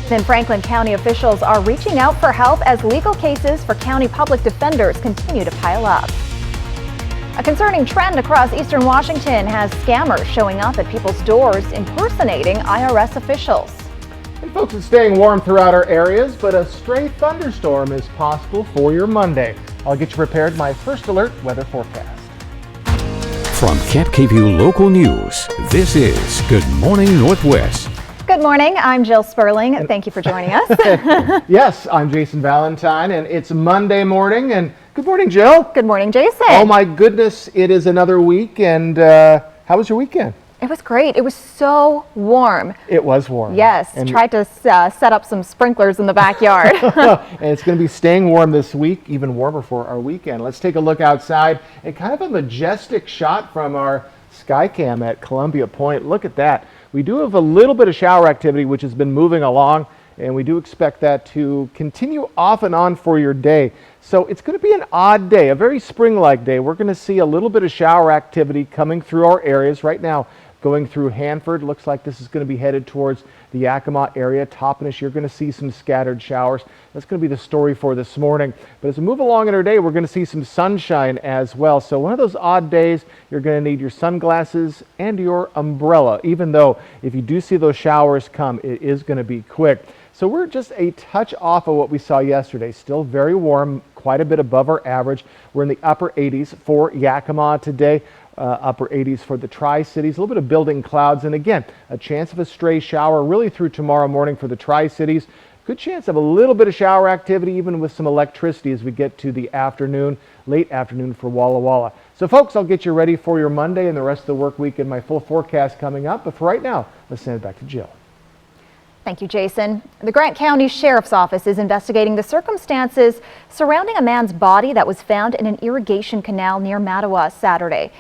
Then Franklin County officials are reaching out for help as legal cases for county public defenders continue to pile up. A concerning trend across eastern Washington has scammers showing up at people's doors impersonating IRS officials. And folks, it's staying warm throughout our areas, but a stray thunderstorm is possible for your Monday. I'll get you prepared. My first alert weather forecast. From Camp KVUE Local News, this is Good Morning Northwest. Good morning. I'm Jill Sperling. Thank you for joining us. Yes, I'm Jason Valentine, and it's Monday morning. And good morning, Jill. Good morning, Jason. Oh my goodness, it is another week. And how was your weekend? It was great. It was so warm. It was warm. Yes, and tried to set up some sprinklers in the backyard. And it's going to be staying warm this week, even warmer for our weekend. Let's take a look outside and kind of a majestic shot from our Skycam at Columbia Point. Look at that. We do have a little bit of shower activity, which has been moving along, and we do expect that to continue off and on for your day. So it's going to be an odd day, a very spring-like day. We're going to see a little bit of shower activity coming through our areas right now. Going through Hanford, looks like this is going to be headed towards the Yakima area. Toppenish, you're going to see some scattered showers. That's going to be the story for this morning. But as we move along in our day, we're going to see some sunshine as well. So one of those odd days, you're going to need your sunglasses and your umbrella, even though if you do see those showers come, it is going to be quick. So we're just a touch off of what we saw yesterday. Still very warm, quite a bit above our average. We're in the upper 80s for Yakima today. Upper 80s for the Tri-Cities, a little bit of building clouds, and again, a chance of a stray shower really through tomorrow morning for the Tri-Cities. Good chance of a little bit of shower activity, even with some electricity as we get to the afternoon, late afternoon for Walla Walla. So folks, I'll get you ready for your Monday and the rest of the work week and my full forecast coming up. But for right now, let's send it back to Jill. Thank you, Jason. The Grant County Sheriff's Office is investigating the circumstances surrounding a man's body that was found in an irrigation canal near Mattawa Saturday.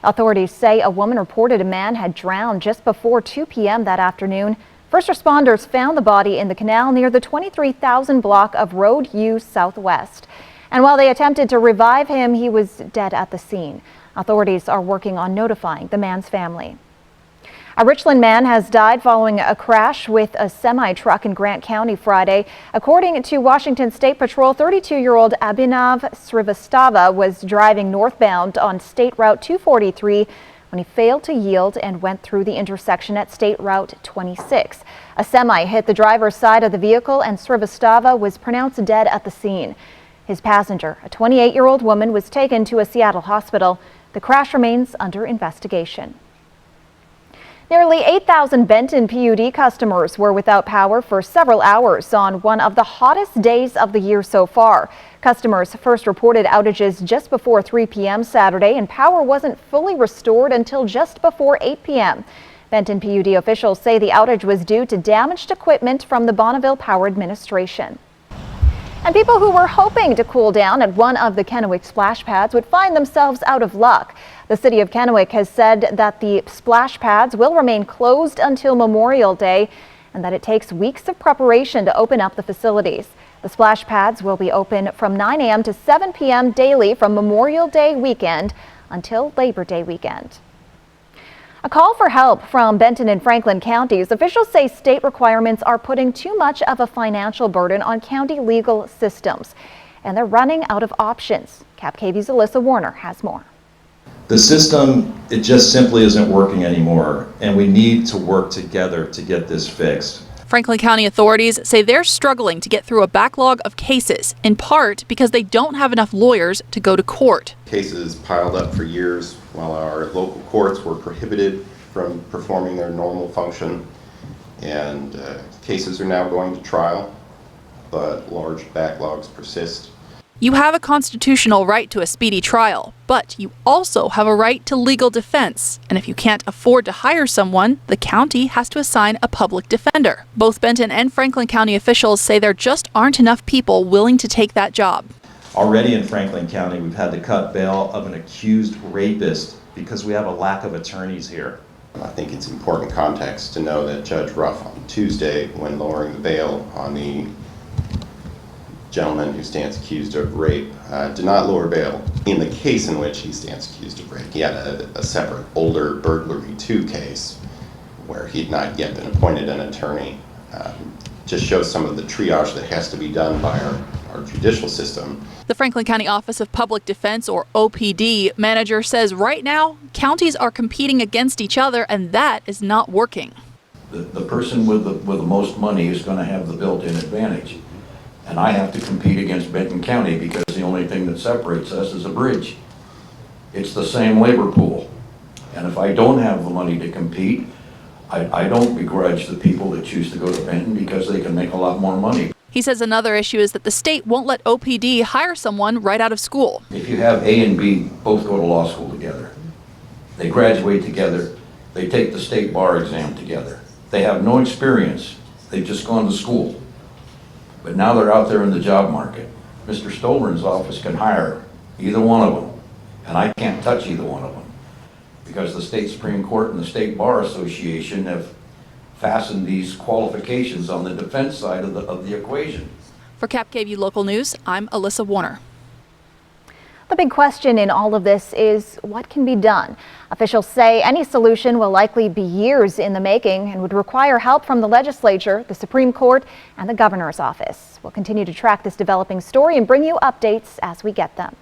Authorities say a woman reported a man had drowned just before 2 p.m. that afternoon. First responders found the body in the canal near the 23,000 block of Road U Southwest. And while they attempted to revive him, he was dead at the scene. Authorities are working on notifying the man's family. A Richland man has died following a crash with a semi-truck in Grant County Friday. According to Washington State Patrol, 32-year-old Abhinav Srivastava was driving northbound on State Route 243 when he failed to yield and went through the intersection at State Route 26. A semi hit the driver's side of the vehicle and Srivastava was pronounced dead at the scene. His passenger, a 28-year-old woman, was taken to a Seattle hospital. The crash remains under investigation. Nearly 8,000 Benton PUD customers were without power for several hours on one of the hottest days of the year so far. Customers first reported outages just before 3 p.m. Saturday, and power wasn't fully restored until just before 8 p.m. Benton PUD officials say the outage was due to damaged equipment from the Bonneville Power Administration. And people who were hoping to cool down at one of the Kennewick splash pads would find themselves out of luck. The city of Kennewick has said that the splash pads will remain closed until Memorial Day and that it takes weeks of preparation to open up the facilities. The splash pads will be open from 9 a.m. to 7 p.m. daily from Memorial Day weekend until Labor Day weekend. A call for help from Benton and Franklin counties. Officials say state requirements are putting too much of a financial burden on county legal systems, and they're running out of options. Cap KV's Alyssa Warner has more. The system, it just simply isn't working anymore, and we need to work together to get this fixed. Franklin County authorities say they're struggling to get through a backlog of cases, in part because they don't have enough lawyers to go to court. Cases piled up for years while our local courts were prohibited from performing their normal function, and cases are now going to trial, but large backlogs persist. You have a constitutional right to a speedy trial, but you also have a right to legal defense. And if you can't afford to hire someone, the county has to assign a public defender. Both Benton and Franklin County officials say there just aren't enough people willing to take that job. Already in Franklin County, we've had to cut bail of an accused rapist because we have a lack of attorneys here. I think it's important context to know that Judge Ruff on Tuesday, when lowering the bail on the gentleman who stands accused of rape, did not lower bail in the case in which he stands accused of rape. He had a separate older burglary 2 case where he had not yet been appointed an attorney. just shows some of the triage that has to be done by our judicial system. The Franklin County Office of Public Defense, or OPD, manager says right now, counties are competing against each other, and that is not working. The person with the most money is going to have the built-in advantage. And I have to compete against Benton County because the only thing that separates us is a bridge. It's the same labor pool. And if I don't have the money to compete, I don't begrudge the people that choose to go to Benton because they can make a lot more money. He says another issue is that the state won't let OPD hire someone right out of school. If you have A and B both go to law school together, they graduate together, they take the state bar exam together. They have no experience, they've just gone to school. But now they're out there in the job market. Mr. Stolburn's office can hire either one of them, and I can't touch either one of them because the state Supreme Court and the State Bar Association have fastened these qualifications on the defense side of the equation. For Cap KVU Local News, I'm Alyssa Warner. The big question in all of this is what can be done. Officials say any solution will likely be years in the making and would require help from the legislature, the Supreme Court, and the governor's office. We'll continue to track this developing story and bring you updates as we get them.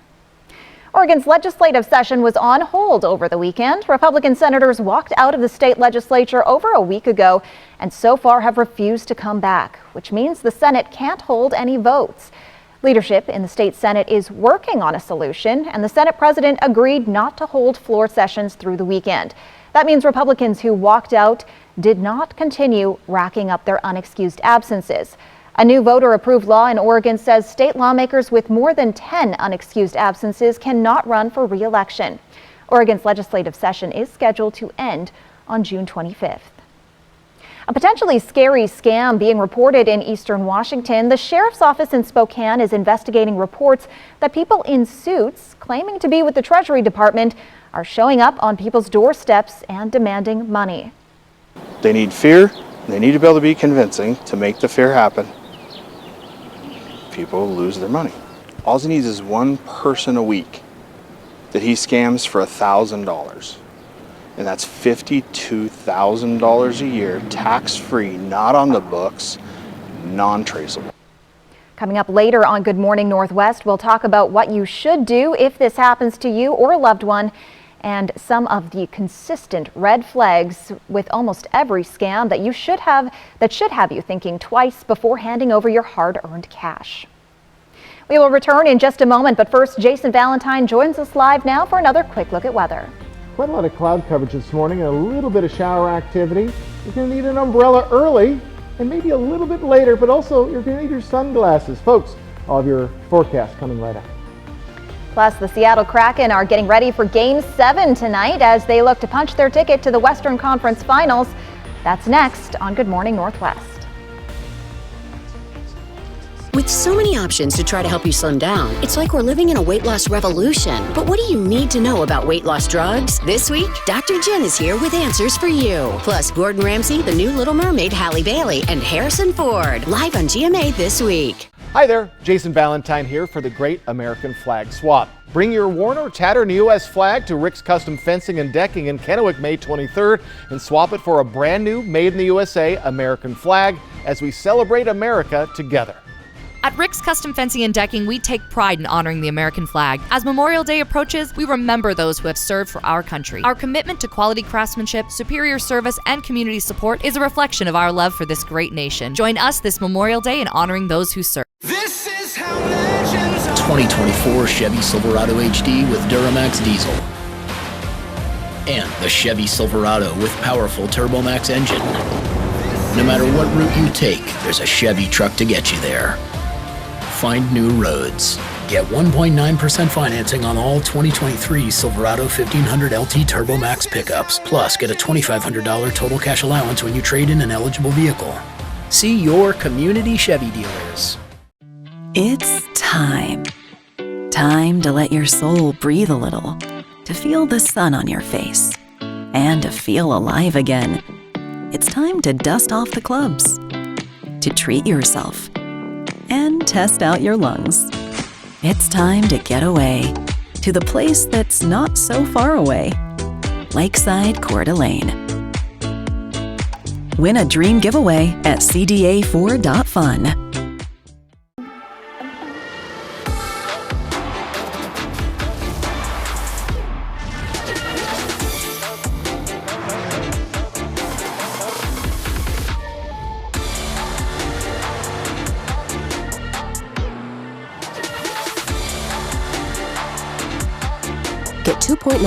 Oregon's legislative session was on hold over the weekend. Republican senators walked out of the state legislature over a week ago and so far have refused to come back, which means the Senate can't hold any votes. Leadership in the state Senate is working on a solution, and the Senate president agreed not to hold floor sessions through the weekend. That means Republicans who walked out did not continue racking up their unexcused absences. A new voter-approved law in Oregon says state lawmakers with more than 10 unexcused absences cannot run for re-election. Oregon's legislative session is scheduled to end on June 25th. A potentially scary scam being reported in eastern Washington. The sheriff's office in Spokane is investigating reports that people in suits claiming to be with the Treasury Department are showing up on people's doorsteps and demanding money. They need fear. They need to be able to be convincing to make the fear happen. People lose their money. All he needs is one person a week that he scams for $1,000. And that's $52,000 a year, tax-free, not on the books, non-traceable. Coming up later on Good Morning Northwest, we'll talk about what you should do if this happens to you or a loved one, and some of the consistent red flags with almost every scam that should have you thinking twice before handing over your hard-earned cash. We will return in just a moment, but first, Jason Valentine joins us live now for another quick look at weather. Quite a lot of cloud coverage this morning and a little bit of shower activity. You're going to need an umbrella early and maybe a little bit later, but also you're going to need your sunglasses. Folks, all of your forecasts coming right up. Plus, the Seattle Kraken are getting ready for Game 7 tonight as they look to punch their ticket to the Western Conference Finals. That's next on Good Morning Northwest. With so many options to try to help you slim down, it's like we're living in a weight loss revolution. But what do you need to know about weight loss drugs? This week, Dr. Jen is here with answers for you. Plus, Gordon Ramsay, the new Little Mermaid, Halle Bailey, and Harrison Ford, live on GMA this week. Hi there, Jason Valentine here for the Great American Flag Swap. Bring your worn or tattered U.S. flag to Rick's Custom Fencing and Decking in Kennewick May 23rd and swap it for a brand new Made in the USA American flag as we celebrate America together. At Rick's Custom Fencing and Decking, we take pride in honoring the American flag. As Memorial Day approaches, we remember those who have served for our country. Our commitment to quality craftsmanship, superior service, and community support is a reflection of our love for this great nation. Join us this Memorial Day in honoring those who serve. This is how legends are. 2024 Chevy Silverado HD with Duramax diesel. And the Chevy Silverado with powerful TurboMax engine. No matter what route you take, there's a Chevy truck to get you there. Find new roads. Get 1.9% financing on all 2023 Silverado 1500 LT TurboMax pickups. Plus, get a $2,500 total cash allowance when you trade in an eligible vehicle. See your community Chevy dealers. It's time. Time to let your soul breathe a little, to feel the sun on your face, and to feel alive again. It's time to dust off the clubs, to treat yourself, and test out your lungs. It's time to get away to the place that's not so far away, Lakeside Coeur d'Alene. Win a dream giveaway at cda4.fun. Get 2.9%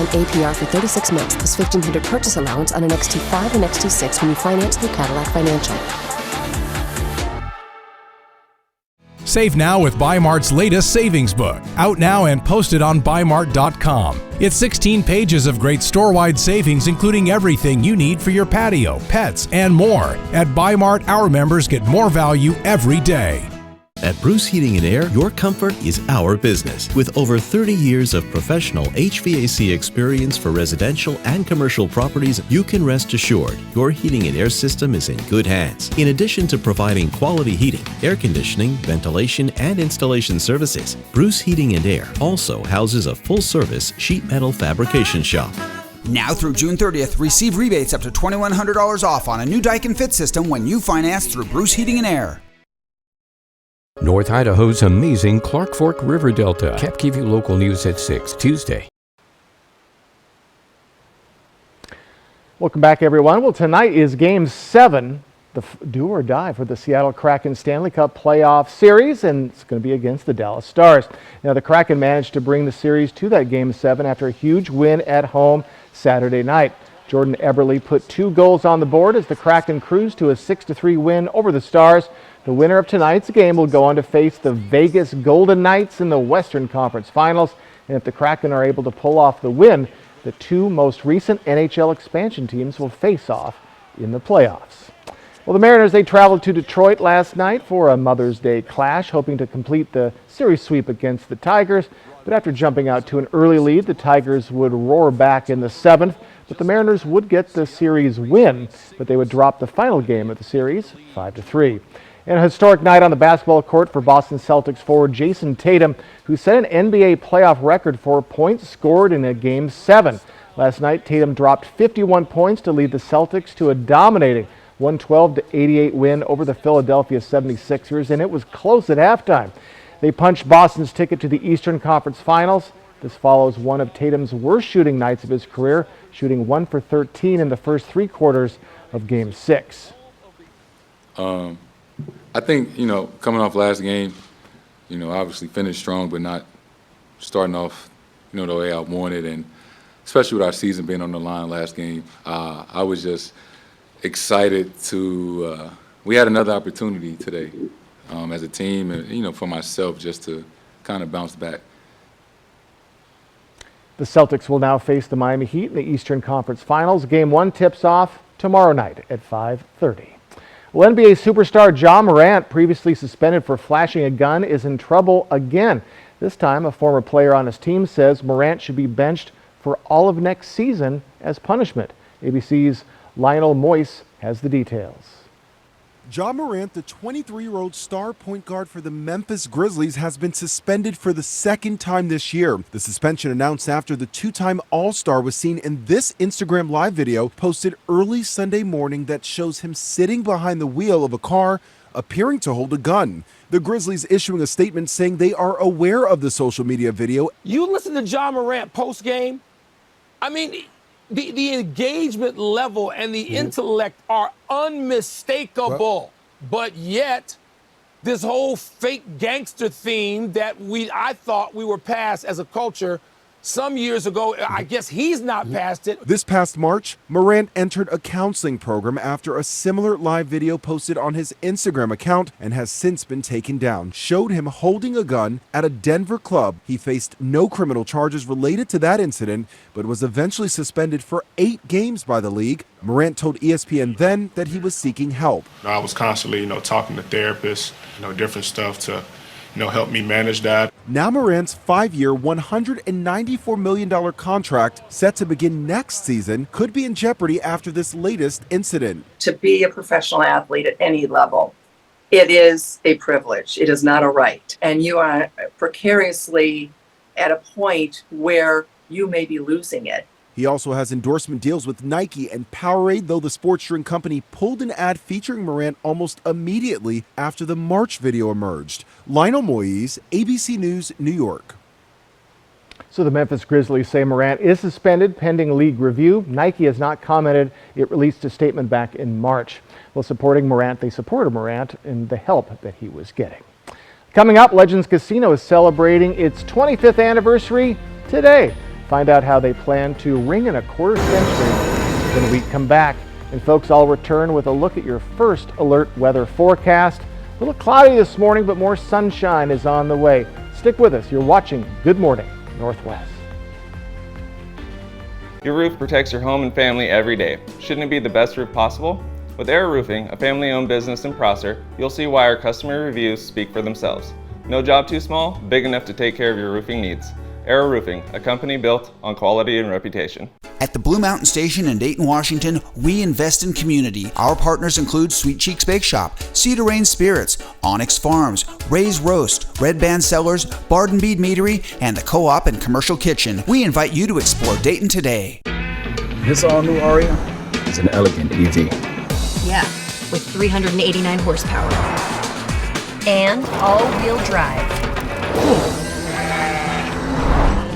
APR for 36 months plus $1,500 purchase allowance on an XT5 and XT6 when you finance through Cadillac Financial. Save now with Bi-Mart's latest savings book, out now and posted on Bi-Mart.com. It's 16 pages of great store-wide savings, including everything you need for your patio, pets, and more. At Bi-Mart, our members get more value every day. At Bruce Heating and Air, your comfort is our business. With over 30 years of professional HVAC experience for residential and commercial properties, you can rest assured your heating and air system is in good hands. In addition to providing quality heating, air conditioning, ventilation, and installation services, Bruce Heating and Air also houses a full-service sheet metal fabrication shop. Now through June 30th, receive rebates up to $2,100 off on a new Daikin Fit system when you finance through Bruce Heating and Air. North Idaho's amazing Clark Fork River Delta. KapKeView Local News at 6, Tuesday. Welcome back, everyone. Well, tonight is Game 7, the do or die for the Seattle Kraken Stanley Cup playoff series, and it's going to be against the Dallas Stars. Now, the Kraken managed to bring the series to that Game 7 after a huge win at home Saturday night. Jordan Eberle put 2 goals on the board as the Kraken cruised to a 6-3 win over the Stars. The winner of tonight's game will go on to face the Vegas Golden Knights in the Western Conference Finals. And if the Kraken are able to pull off the win, the 2 most recent NHL expansion teams will face off in the playoffs. Well, the Mariners, they traveled to Detroit last night for a Mother's Day clash, hoping to complete the series sweep against the Tigers. But after jumping out to an early lead, the Tigers would roar back in the 7th. But the Mariners would get the series win, but they would drop the final game of the series 5-3. And a historic night on the basketball court for Boston Celtics forward Jason Tatum, who set an NBA playoff record for points scored in a Game 7. Last night, Tatum dropped 51 points to lead the Celtics to a dominating 112-88 win over the Philadelphia 76ers, and it was close at halftime. They punched Boston's ticket to the Eastern Conference Finals. This follows one of Tatum's worst shooting nights of his career, shooting 1 for 13 in the first 3 quarters of Game 6. I think, coming off last game, obviously finished strong, but not starting off, the way I wanted. And especially with our season being on the line last game, I was just excited to, we had another opportunity today as a team and, for myself just to kind of bounce back. The Celtics will now face the Miami Heat in the Eastern Conference Finals. Game 1 tips off tomorrow night at 5:30. Well, NBA superstar Ja Morant, previously suspended for flashing a gun, is in trouble again. This time, a former player on his team says Morant should be benched for all of next season as punishment. ABC's Lionel Moise has the details. Ja Morant, the 23-year-old star point guard for the Memphis Grizzlies, has been suspended for the 2nd time this year. The suspension announced after the 2-time All-Star was seen in this Instagram Live video posted early Sunday morning that shows him sitting behind the wheel of a car, appearing to hold a gun. The Grizzlies issuing a statement saying they are aware of the social media video. You listen to Ja Morant post-game, I mean, the engagement level and the intellect are unmistakable. But yet, this whole fake gangster theme that I thought we were past as a culture some years ago, I guess he's not past it. This past March, Morant entered a counseling program after a similar live video posted on his Instagram account and has since been taken down. Showed him holding a gun at a Denver club. He faced no criminal charges related to that incident, but was eventually suspended for 8 games by the league. Morant told ESPN then that he was seeking help. I was constantly, talking to therapists, different stuff to, help me manage that. Now Morant's 5-year, $194 million contract, set to begin next season, could be in jeopardy after this latest incident. To be a professional athlete at any level, it is a privilege. It is not a right. And you are precariously at a point where you may be losing it. He also has endorsement deals with Nike and Powerade, though the sports drink company pulled an ad featuring Morant almost immediately after the March video emerged. Lionel Moise, ABC News, New York. So the Memphis Grizzlies say Morant is suspended pending league review. Nike has not commented. It released a statement back in March. While supporting Morant, they supported Morant in the help that he was getting. Coming up, Legends Casino is celebrating its 25th anniversary today. Find out how they plan to ring in a quarter century when we come back. And folks, I'll return with a look at your first alert weather forecast. A little cloudy this morning, but more sunshine is on the way. Stick with us. You're watching Good Morning Northwest. Your roof protects your home and family every day. Shouldn't it be the best roof possible? With Air Roofing, a family-owned business in Prosser, you'll see why our customer reviews speak for themselves. No job too small, big enough to take care of your roofing needs. Air Roofing, a company built on quality and reputation. At the Blue Mountain Station in Dayton, Washington, we invest in community. Our partners include Sweet Cheeks Bake Shop, Cedar Rain Spirits, Onyx Farms, Ray's Roast, Red Band Cellars, Bard & Bead Meadery, and the Co-op and Commercial Kitchen. We invite you to explore Dayton today. This all-new Aria is an elegant EV. Yeah, with 389 horsepower. And all-wheel drive.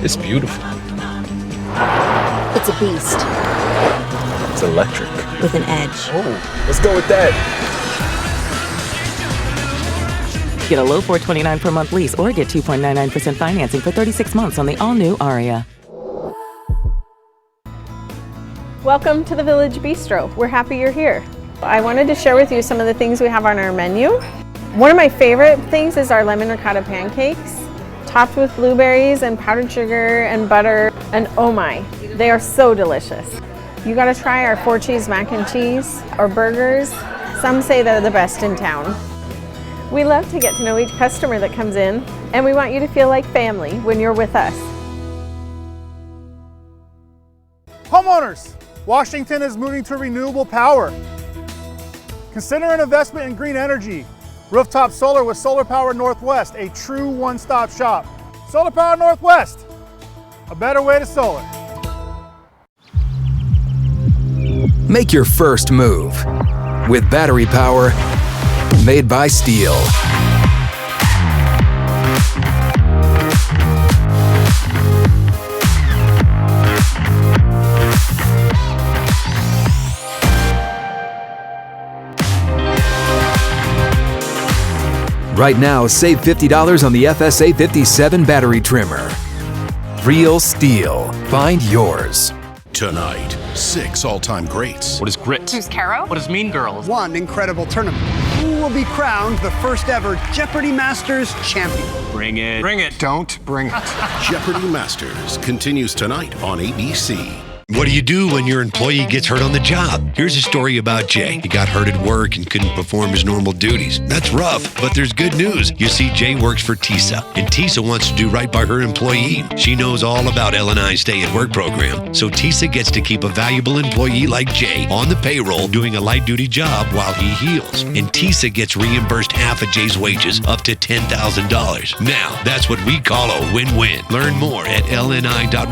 It's beautiful. It's a beast. It's electric. With an edge. Oh, let's go with that. Get a low $429 per month lease or get 2.99% financing for 36 months on the all-new Aria. Welcome to the Village Bistro. We're happy you're here. I wanted to share with you some of the things we have on our menu. One of my favorite things is our lemon ricotta pancakes, topped with blueberries and powdered sugar and butter, and oh my, they are so delicious. You gotta try our 4-cheese mac and cheese or burgers. Some say they're the best in town. We love to get to know each customer that comes in, and we want you to feel like family when you're with us. Homeowners, Washington is moving to renewable power. Consider an investment in green energy. Rooftop solar with Solar Power Northwest, a true one-stop shop. Solar Power Northwest, a better way to solar. Make your first move with battery power made by Steel. Right now, save $50 on the FSA 57 battery trimmer. Real Steel. Find yours. Tonight, 6 all-time greats. What is grit? Who's Caro? What is Mean Girls? One incredible tournament. Who will be crowned the first ever Jeopardy Masters champion? Bring it. Bring it. Don't bring it. Jeopardy Masters continues tonight on ABC. What do you do when your employee gets hurt on the job? Here's a story about Jay. He got hurt at work and couldn't perform his normal duties. That's rough, but there's good news. You see, Jay works for TISA, and TISA wants to do right by her employee. She knows all about L&I's Stay at Work program, so TISA gets to keep a valuable employee like Jay on the payroll doing a light-duty job while he heals. And TISA gets reimbursed half of Jay's wages, up to $10,000. Now, that's what we call a win-win. Learn more at lni.wa.gov/stay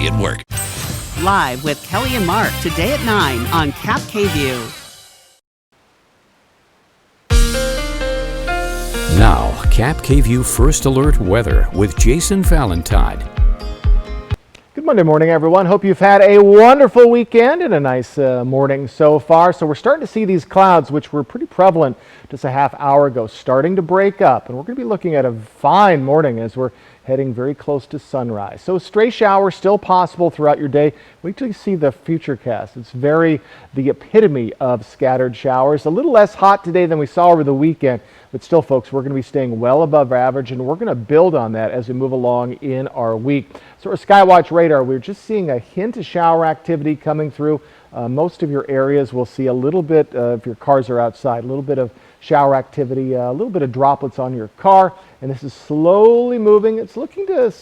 at work. Live with Kelly and Mark today at 9 on Cap KView. Now, Cap KView First Alert Weather with Jason Valentine. Good Monday morning, everyone. Hope you've had a wonderful weekend and a nice morning so far. So we're starting to see these clouds, which were pretty prevalent just a half hour ago, starting to break up. And we're going to be looking at a fine morning as we're heading very close to sunrise. So stray showers still possible throughout your day. Wait till you see the futurecast. It's the epitome of scattered showers. A little less hot today than we saw over the weekend, but still, folks, we're going to be staying well above average, and we're going to build on that as we move along in our week. So our Skywatch radar, we're just seeing a hint of shower activity coming through. Most of your areas will see a little bit, if your cars are outside, a little bit of shower activity, a little bit of droplets on your car, and this is slowly moving. It's looking to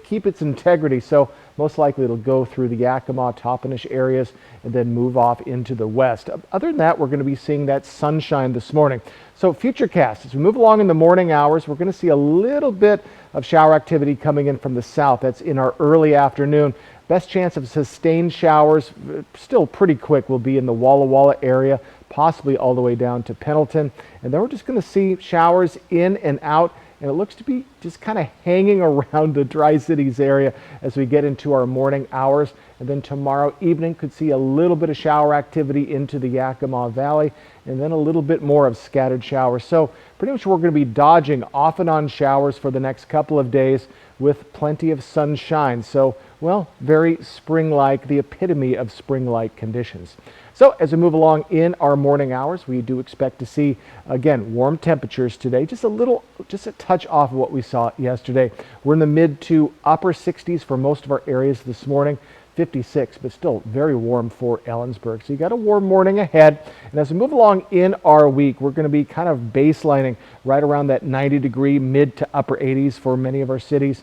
keep its integrity, so most likely it'll go through the Yakima, Toppenish areas and then move off into the west. Other than that, we're going to be seeing that sunshine this morning. So futurecast, as we move along in the morning hours, we're going to see a little bit of shower activity coming in from the south. That's in our early afternoon. Best chance of sustained showers, still pretty quick, will be in the Walla Walla area, possibly all the way down to Pendleton. And then we're just going to see showers in and out, and it looks to be just kind of hanging around the Tri-Cities area as we get into our morning hours. And then tomorrow evening could see a little bit of shower activity into the Yakima Valley, and then a little bit more of scattered showers. So pretty much we're going to be dodging off and on showers for the next couple of days with plenty of sunshine. So, well, very spring-like, the epitome of spring-like conditions. So as we move along in our morning hours, we do expect to see, again, warm temperatures today, just a touch off of what we saw yesterday. We're in the mid to upper 60s for most of our areas this morning. 56, but still very warm for Ellensburg. So you got a warm morning ahead. And as we move along in our week, we're going to be kind of baselining right around that 90-degree mid to upper 80s for many of our cities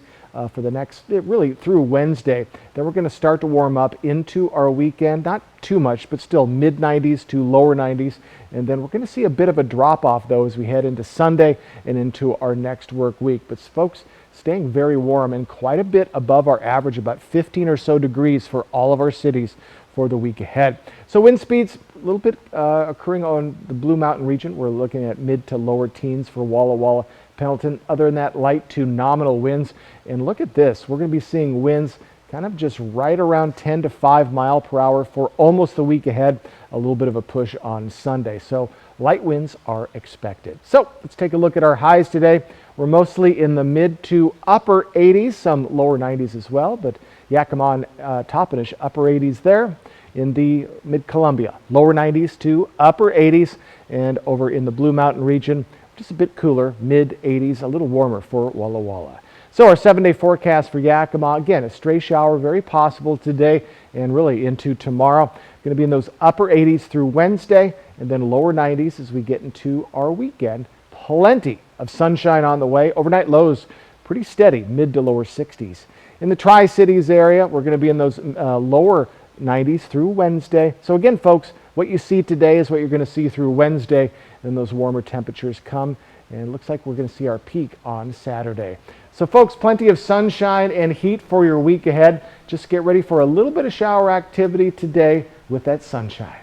for the next, really through Wednesday. Then we're going to start to warm up into our weekend, not too much, but still mid 90s to lower 90s. And then we're going to see a bit of a drop off though as we head into Sunday and into our next work week. But folks, staying very warm and quite a bit above our average, about 15 or so degrees for all of our cities for the week ahead. So wind speeds a little bit occurring on the Blue Mountain region. We're looking at mid to lower teens for Walla Walla, Pendleton. Other than that, light to nominal winds. And look at this, we're going to be seeing winds kind of just right around 10 to 5 mile per hour for almost the week ahead. A little bit of a push on Sunday. So light winds are expected. So let's take a look at our highs today. We're mostly in the mid to upper 80s, some lower 90s as well, but Yakima and Toppenish, upper 80s there. In the mid-Columbia, lower 90s to upper 80s, and over in the Blue Mountain region, just a bit cooler, mid 80s, a little warmer for Walla Walla. So our 7-day forecast for Yakima, again, a stray shower very possible today and really into tomorrow. Going to be in those upper 80s through Wednesday, and then lower 90s as we get into our weekend. Plenty of sunshine on the way. Overnight lows pretty steady, mid to lower 60s. In the Tri-Cities area, we're going to be in those lower 90s through Wednesday. So again, folks, what you see today is what you're going to see through Wednesday. Then those warmer temperatures come, and it looks like we're going to see our peak on Saturday. So folks, plenty of sunshine and heat for your week ahead. Just get ready for a little bit of shower activity today with that sunshine.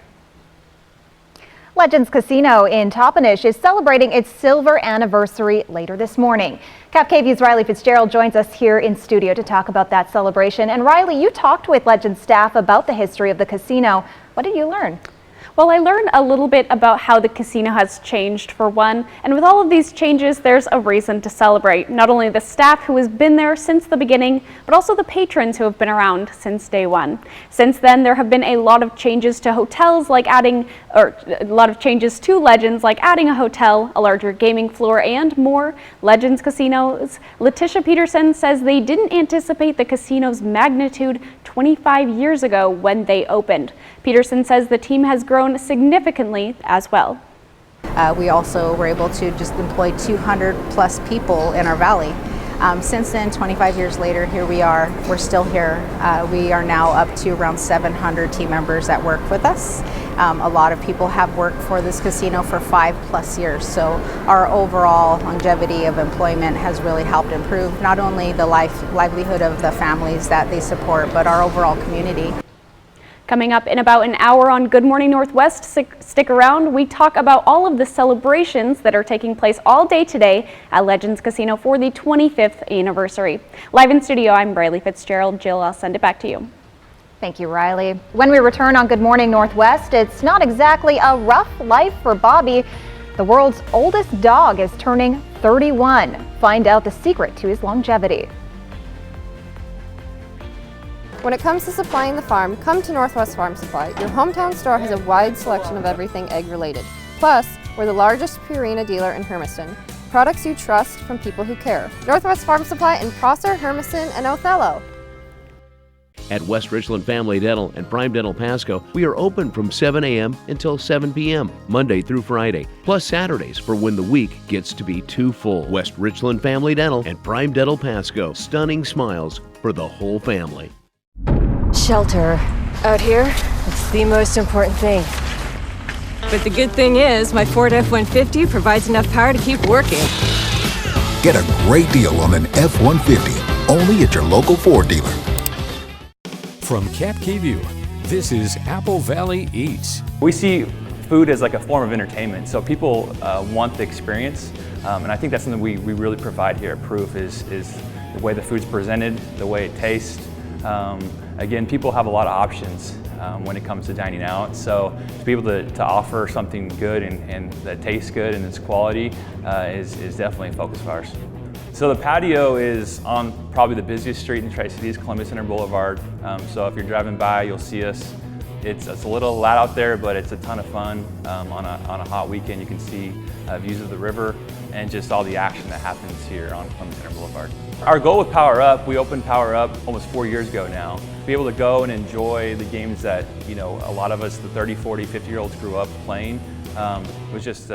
Legends Casino in Toppenish is celebrating its silver anniversary later this morning. Cap KVU's Riley Fitzgerald joins us here in studio to talk about that celebration. And Riley, you talked with Legends staff about the history of the casino. What did you learn? Well, I learned a little bit about how the casino has changed, for one, and with all of these changes, there's a reason to celebrate. Not only the staff who has been there since the beginning, but also the patrons who have been around since day one. Since then, there have been a lot of changes to hotels, like adding, or a lot of changes to Legends, like adding a hotel, a larger gaming floor, and more. Legends Casinos, Letitia Peterson says they didn't anticipate the casino's magnitude 25 years ago when they opened. Peterson says the team has grown significantly as well. We also were able to just employ 200 plus people in our valley. Since then, 25 years later, here we are. We're still here. We are now up to around 700 team members that work with us. A lot of people have worked for this casino for 5+ years, so our overall longevity of employment has really helped improve not only the livelihood of the families that they support, but our overall community. Coming up in about an hour on Good Morning Northwest, stick around. We talk about all of the celebrations that are taking place all day today at Legends Casino for the 25th anniversary. Live in studio, I'm Riley Fitzgerald. Jill, I'll send it back to you. Thank you, Riley. When we return on Good Morning Northwest, it's not exactly a rough life for Bobby. The world's oldest dog is turning 31. Find out the secret to his longevity. When it comes to supplying the farm, come to Northwest Farm Supply. Your hometown store has a wide selection of everything egg related. Plus, we're the largest Purina dealer in Hermiston. Products you trust from people who care. Northwest Farm Supply in Prosser, Hermiston, and Othello. At West Richland Family Dental and Prime Dental Pasco, we are open from 7 a.m. until 7 p.m., Monday through Friday, plus Saturdays for when the week gets to be too full. West Richland Family Dental and Prime Dental Pasco, stunning smiles for the whole family. Shelter. Out here, it's the most important thing. But the good thing is, my Ford F-150 provides enough power to keep working. Get a great deal on an F-150, only at your local Ford dealer. From Cap View, this is Apple Valley Eats. We see food as like a form of entertainment, so people want the experience, and I think that's something we really provide here at Proof is the way the food's presented, the way it tastes. Again, people have a lot of options when it comes to dining out, so to be able to offer something good and that tastes good and it's quality is definitely a focus of ours. So the patio is on probably the busiest street in Tri-Cities, Columbia Center Boulevard. So if you're driving by, you'll see us. It's a little loud out there, but it's a ton of fun. On a hot weekend, you can see views of the river and just all the action that happens here on Columbia Center Boulevard. Our goal with Power Up, we opened Power Up almost 4 years ago now. To be able to go and enjoy the games that a lot of us, the 30, 40, 50-year-olds grew up playing, was just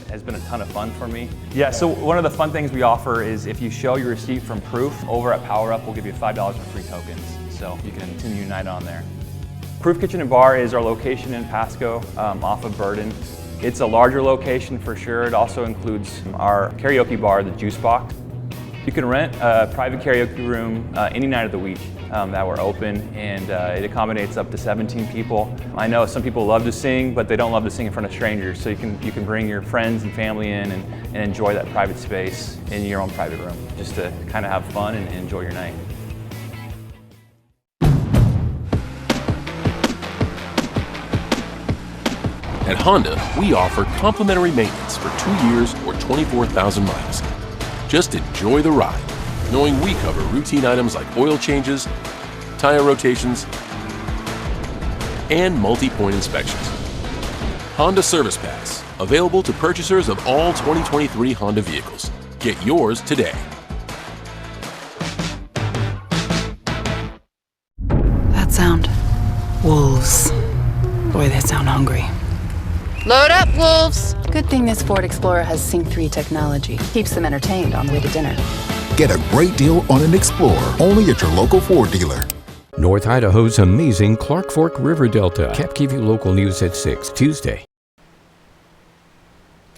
has been a ton of fun for me. Yeah, so one of the fun things we offer is if you show your receipt from Proof over at Power Up, we'll give you $5 in free tokens. So you can continue your night on there. Proof Kitchen and Bar is our location in Pasco off of Burden. It's a larger location for sure. It also includes our karaoke bar, the Juice Box. You can rent a private karaoke room any night of the week that we're open, and it accommodates up to 17 people. I know some people love to sing, but they don't love to sing in front of strangers, so you can bring your friends and family in and enjoy that private space in your own private room, just to kind of have fun and enjoy your night. At Honda, we offer complimentary maintenance for 2 years or 24,000 miles. Just enjoy the ride, knowing we cover routine items like oil changes, tire rotations, and multi-point inspections. Honda Service Pass, available to purchasers of all 2023 Honda vehicles. Get yours today. That sound. Wolves. Boy, they sound hungry. Load up, wolves! Good thing this Ford Explorer has Sync 3 technology. Keeps them entertained on the way to dinner. Get a great deal on an Explorer, only at your local Ford dealer. North Idaho's amazing Clark Fork River Delta. Cap View local news at 6 Tuesday.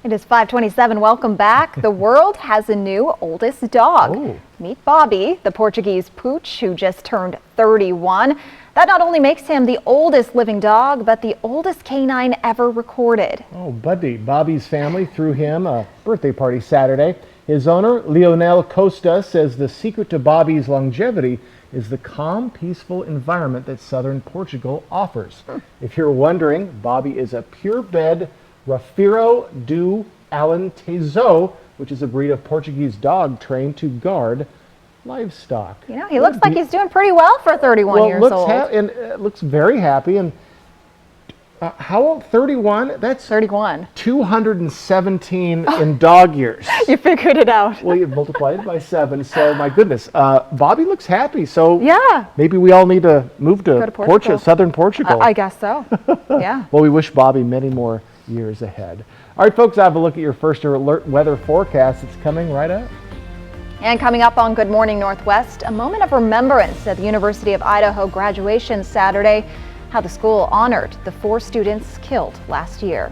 It is 5:27. Welcome back. The world has a new oldest dog. Ooh. Meet Bobby, the Portuguese pooch who just turned 31. That not only makes him the oldest living dog, but the oldest canine ever recorded. Oh, buddy. Bobby's family threw him a birthday party Saturday. His owner, Leonel Costa, says the secret to Bobby's longevity is the calm, peaceful environment that southern Portugal offers. If you're wondering, Bobby is a pure-bred Rafeiro do Alentejo, which is a breed of Portuguese dog trained to guard livestock. You know, he looks like he's doing pretty well for 31 years old. And looks very happy. And how old? 31? That's 31. 217 in dog years. You figured it out. Well, you multiplied it by 7. So my goodness, Bobby looks happy. So yeah, maybe we all need to move to Portugal. southern Portugal. I guess so. Yeah. Well, we wish Bobby many more years ahead. All right, folks, I have a look at your first alert weather forecast. It's coming right up. And coming up on Good Morning Northwest, a moment of remembrance at the University of Idaho graduation Saturday, how the school honored the 4 students killed last year.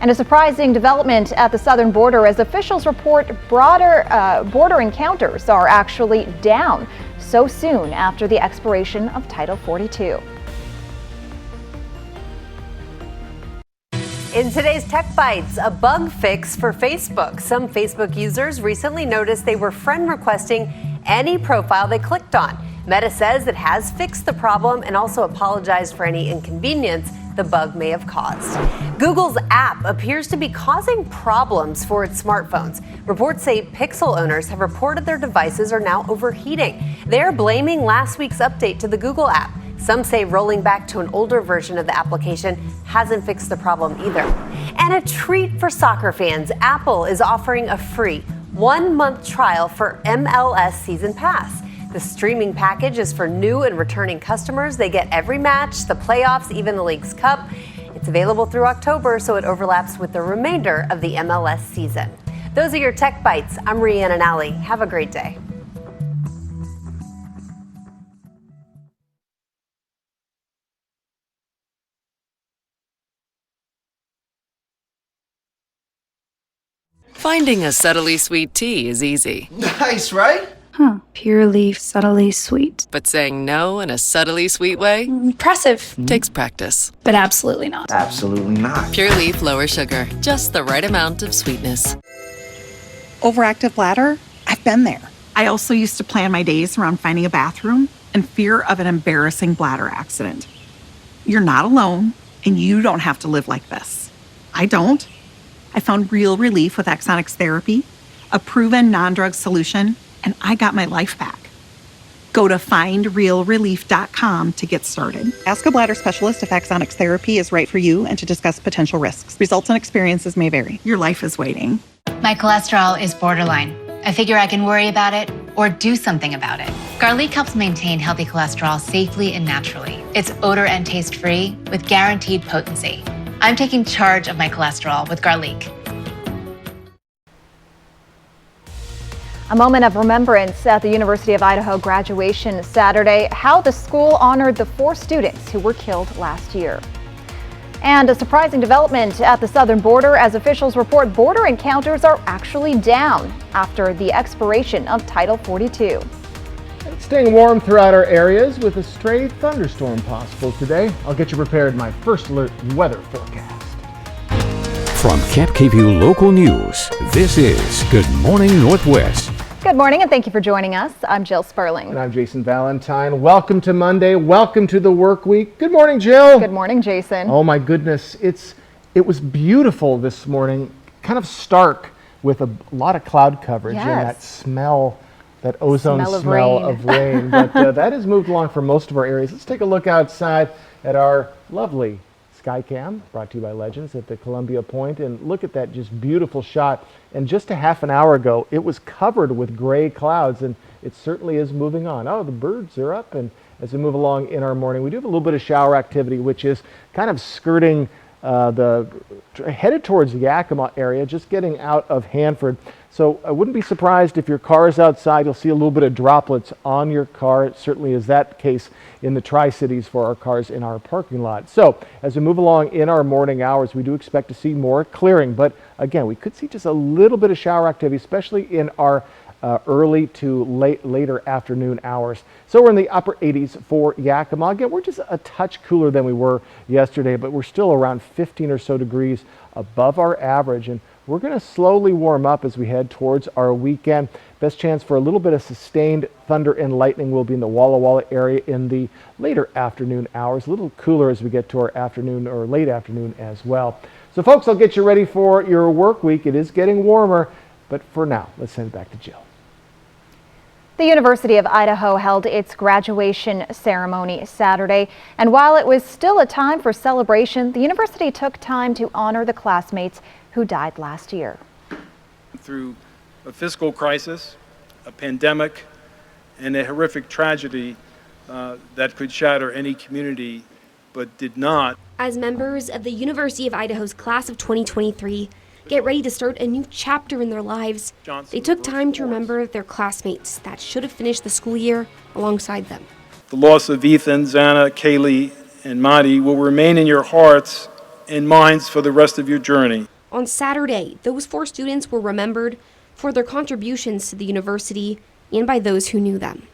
And a surprising development at the southern border as officials report border encounters are actually down so soon after the expiration of Title 42. In today's Tech Bites, a bug fix for Facebook. Some Facebook users recently noticed they were friend requesting any profile they clicked on. Meta says it has fixed the problem and also apologized for any inconvenience the bug may have caused. Google's app appears to be causing problems for its smartphones. Reports say Pixel owners have reported their devices are now overheating. They're blaming last week's update to the Google app. Some say rolling back to an older version of the application hasn't fixed the problem either. And a treat for soccer fans, Apple is offering a free 1-month trial for MLS Season Pass. The streaming package is for new and returning customers. They get every match, the playoffs, even the League's Cup. It's available through October, so it overlaps with the remainder of the MLS season. Those are your Tech Bites. I'm Rhiannon Alley. Have a great day. Finding a subtly sweet tea is easy. Nice, right? Pure Leaf, subtly sweet. But saying no in a subtly sweet way? Impressive. Takes practice. But absolutely not. Absolutely not. Pure Leaf lower sugar, just the right amount of sweetness. Overactive bladder? I've been there. I also used to plan my days around finding a bathroom and fear of an embarrassing bladder accident. You're not alone, and you don't have to live like this. I don't. I found real relief with Axonics therapy, a proven non-drug solution, and I got my life back. Go to findrealrelief.com to get started. Ask a bladder specialist if Axonics therapy is right for you and to discuss potential risks. Results and experiences may vary. Your life is waiting. My cholesterol is borderline. I figure I can worry about it or do something about it. Garlic helps maintain healthy cholesterol safely and naturally. It's odor and taste free with guaranteed potency. I'm taking charge of my cholesterol with Garlic. A moment of remembrance at the University of Idaho graduation Saturday, how the school honored the 4 students who were killed last year. And a surprising development at the southern border as officials report border encounters are actually down after the expiration of Title 42. It's staying warm throughout our areas with a stray thunderstorm possible today. I'll get you prepared in my first alert weather forecast. From Camp KVUE Local News, this is Good Morning Northwest. Good morning and thank you for joining us. I'm Jill Sperling. And I'm Jason Valentine. Welcome to Monday. Welcome to the work week. Good morning, Jill. Good morning, Jason. Oh my goodness. It was beautiful this morning. Kind of stark with a lot of cloud coverage and that smell, that ozone smell of rain. But that has moved along for most of our areas. Let's take a look outside at our lovely Skycam, brought to you by Legends at the Columbia Point, and look at that just beautiful shot. And just a half an hour ago, it was covered with gray clouds, and it certainly is moving on. Oh, the birds are up, and as we move along in our morning, we do have a little bit of shower activity, which is kind of skirting headed towards the Yakima area, just getting out of Hanford. So I wouldn't be surprised if your car is outside, you'll see a little bit of droplets on your car. It certainly is that case in the Tri-Cities for our cars in our parking lot. So as we move along in our morning hours, we do expect to see more clearing, but again, we could see just a little bit of shower activity, especially in our early to later afternoon hours. So we're in the upper 80s for Yakima. Again, we're just a touch cooler than we were yesterday, but we're still around 15 or so degrees above our average. And we're going to slowly warm up as we head towards our weekend. Best chance for a little bit of sustained thunder and lightning will be in the Walla Walla area in the later afternoon hours. A little cooler as we get to our afternoon or late afternoon as well. So folks, I'll get you ready for your work week. It is getting warmer, but for now, let's send it back to Jill. The University of Idaho held its graduation ceremony Saturday, and while it was still a time for celebration, the university took time to honor the classmates who died last year. Through a fiscal crisis, a pandemic, and a horrific tragedy that could shatter any community, but did not. As members of the University of Idaho's class of 2023 get ready to start a new chapter in their lives, they took time to remember their classmates that should have finished the school year alongside them. The loss of Ethan, Xana, Kaylee, and Madi will remain in your hearts and minds for the rest of your journey. On Saturday, those 4 students were remembered for their contributions to the university and by those who knew them.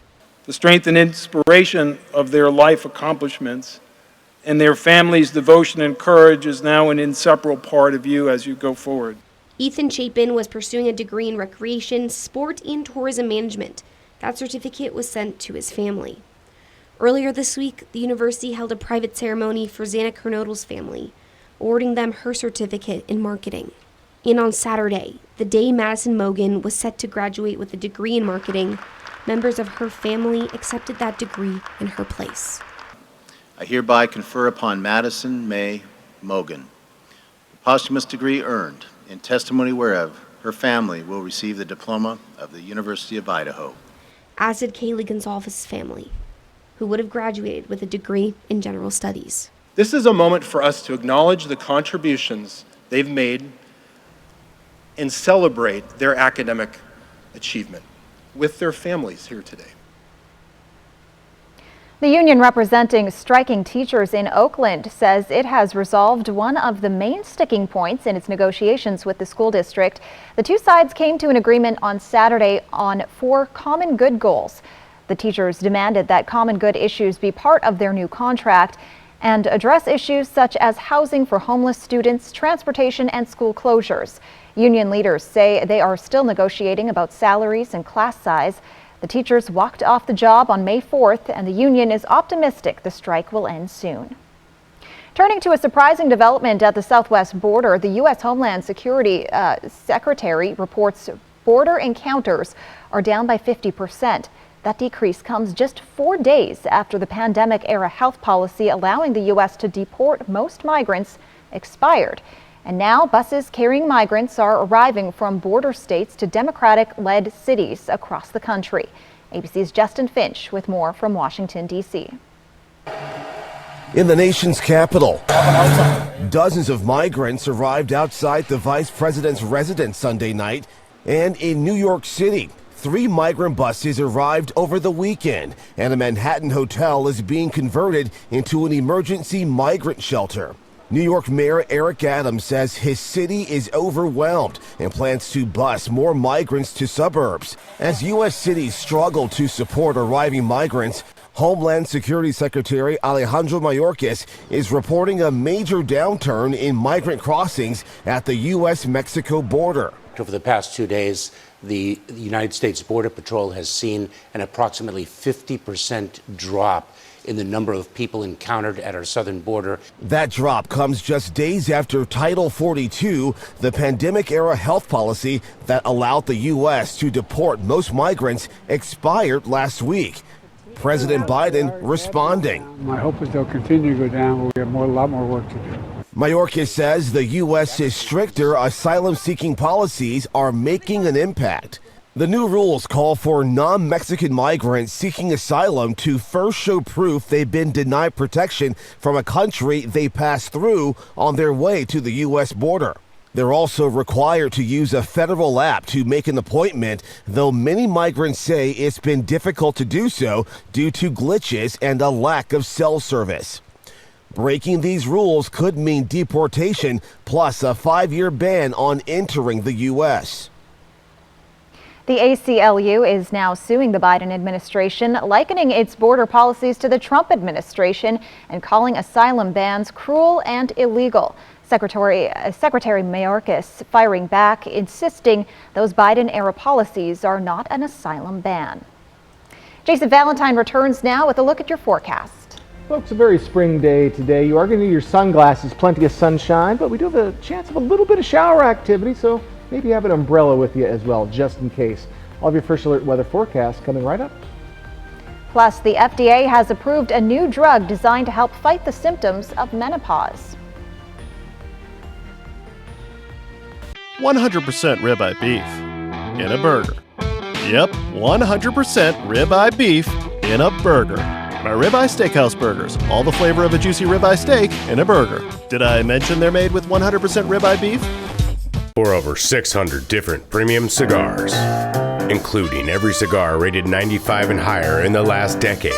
The strength and inspiration of their life accomplishments and their families' devotion and courage is now an inseparable part of you as you go forward. Ethan Chapin was pursuing a degree in recreation, sport, and tourism management. That certificate was sent to his family. Earlier this week, the university held a private ceremony for Xana Kernodle's family, awarding them her certificate in marketing. And on Saturday, the day Madison Mogan was set to graduate with a degree in marketing, members of her family accepted that degree in her place. I hereby confer upon Madison May Mogan the posthumous degree earned, in testimony whereof her family will receive the diploma of the University of Idaho. As did Kaylee Gonzalez's family, who would have graduated with a degree in general studies. This is a moment for us to acknowledge the contributions they've made and celebrate their academic achievement with their families here today. The union representing striking teachers in Oakland says it has resolved one of the main sticking points in its negotiations with the school district. The two sides came to an agreement on Saturday on 4 common good goals. The teachers demanded that common good issues be part of their new contract and address issues such as housing for homeless students, transportation, and school closures. Union leaders say they are still negotiating about salaries and class size. The teachers walked off the job on May 4th, and the union is optimistic the strike will end soon. Turning to a surprising development at the southwest border, the U.S. Homeland Security Secretary reports border encounters are down by 50%. That decrease comes just 4 days after the pandemic-era health policy allowing the U.S. to deport most migrants expired. And now buses carrying migrants are arriving from border states to Democratic-led cities across the country. ABC's Justin Finch with more from Washington, D.C. In the nation's capital, dozens of migrants arrived outside the vice president's residence Sunday night. And in New York City, 3 migrant buses arrived over the weekend, and a Manhattan hotel is being converted into an emergency migrant shelter. New York Mayor Eric Adams says his city is overwhelmed and plans to bus more migrants to suburbs. As U.S. cities struggle to support arriving migrants, Homeland Security Secretary Alejandro Mayorkas is reporting a major downturn in migrant crossings at the U.S.-Mexico border. Over the past 2 days, the United States Border Patrol has seen an approximately 50% drop in the number of people encountered at our southern border. That drop comes just days after Title 42, the pandemic-era health policy that allowed the U.S. to deport most migrants, expired last week. President Biden responding. My hope is they'll continue to go down, but we have a lot more work to do. Mayorkas says the U.S.'s stricter asylum-seeking policies are making an impact. The new rules call for non-Mexican migrants seeking asylum to first show proof they've been denied protection from a country they passed through on their way to the U.S. border. They're also required to use a federal app to make an appointment, though many migrants say it's been difficult to do so due to glitches and a lack of cell service. Breaking these rules could mean deportation plus a 5-year ban on entering the U.S. The ACLU is now suing the Biden administration, likening its border policies to the Trump administration and calling asylum bans cruel and illegal. Secretary Mayorkas firing back, insisting those Biden-era policies are not an asylum ban. Jason Valentine returns now with a look at your forecast. Folks, a very spring day today. You are going to need your sunglasses, plenty of sunshine, but we do have a chance of a little bit of shower activity, so maybe have an umbrella with you as well, just in case. I'll have your first alert weather forecast coming right up. Plus, the FDA has approved a new drug designed to help fight the symptoms of menopause. 100% ribeye beef in a burger. Yep, 100% ribeye beef in a burger. My Ribeye Steakhouse burgers, all the flavor of a juicy ribeye steak in a burger. Did I mention they're made with 100% ribeye beef? For over 600 different premium cigars, including every cigar rated 95 and higher in the last decade.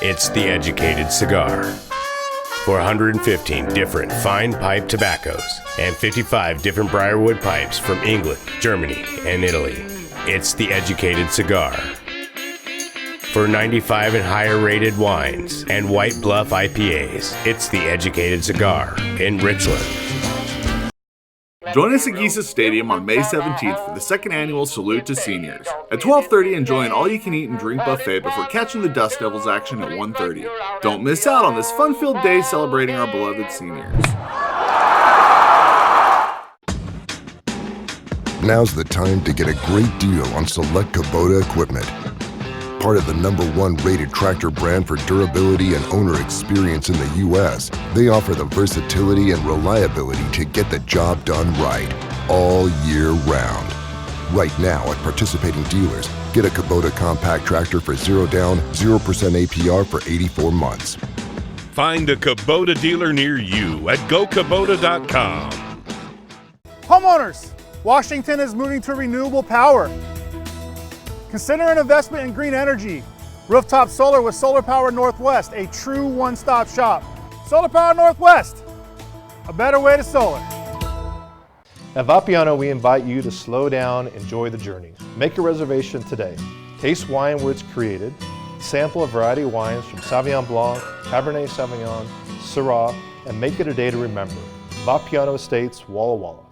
It's The Educated Cigar. For 115 different fine pipe tobaccos and 55 different Briarwood pipes from England, Germany, and Italy. It's The Educated Cigar. For 95 and higher rated wines and White Bluff IPAs, it's The Educated Cigar in Richland. Join us at Giza Stadium on May 17th for the second annual Salute to Seniors. At 12:30, enjoy an all-you-can-eat and drink buffet before catching the Dust Devils action at 1:30. Don't miss out on this fun-filled day celebrating our beloved seniors. Now's the time to get a great deal on select Kubota equipment. Part of the #1 rated tractor brand for durability and owner experience in the U.S., they offer the versatility and reliability to get the job done right, all year round. Right now at participating dealers, get a Kubota compact tractor for 0 down, 0% APR for 84 months. Find a Kubota dealer near you at gokubota.com. Homeowners, Washington is moving to renewable power. Consider an investment in green energy. Rooftop solar with Solar Power Northwest, a true one-stop shop. Solar Power Northwest, a better way to solar. At Vapiano, we invite you to slow down, enjoy the journey. Make a reservation today. Taste wine where it's created. Sample a variety of wines from Sauvignon Blanc, Cabernet Sauvignon, Syrah, and make it a day to remember. Vapiano Estates, Walla Walla.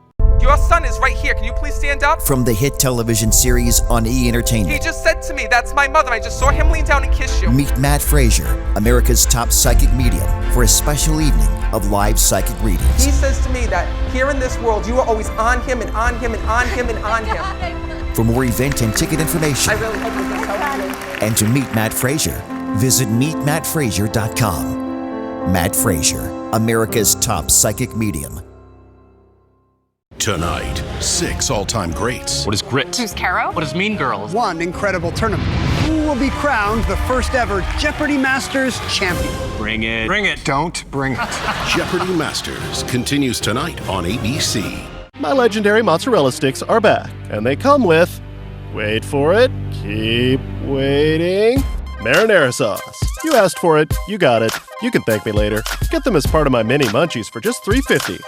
Your son is right here. Can you please stand up? From the hit television series on E! Entertainment. He just said to me, "That's my mother." I just saw him lean down and kiss you. Meet Matt Frazier, America's top psychic medium, for a special evening of live psychic readings. He says to me that here in this world, you are always on him and on him and on him and on him. For more event and ticket information, I really hope you can tell me. and to meet Matt Frazier, visit meetmattfrazier.com. Matt Frazier, America's top psychic medium. Tonight, 6 all-time greats. What is grit? Who's Caro? What is Mean Girls? One incredible tournament. Who will be crowned the first ever Jeopardy Masters champion? Bring it. Bring it. Don't bring it. Jeopardy Masters continues tonight on ABC. My legendary mozzarella sticks are back, and they come with, wait for it, keep waiting, marinara sauce. You asked for it, you got it. You can thank me later. Get them as part of my mini munchies for just $3.50.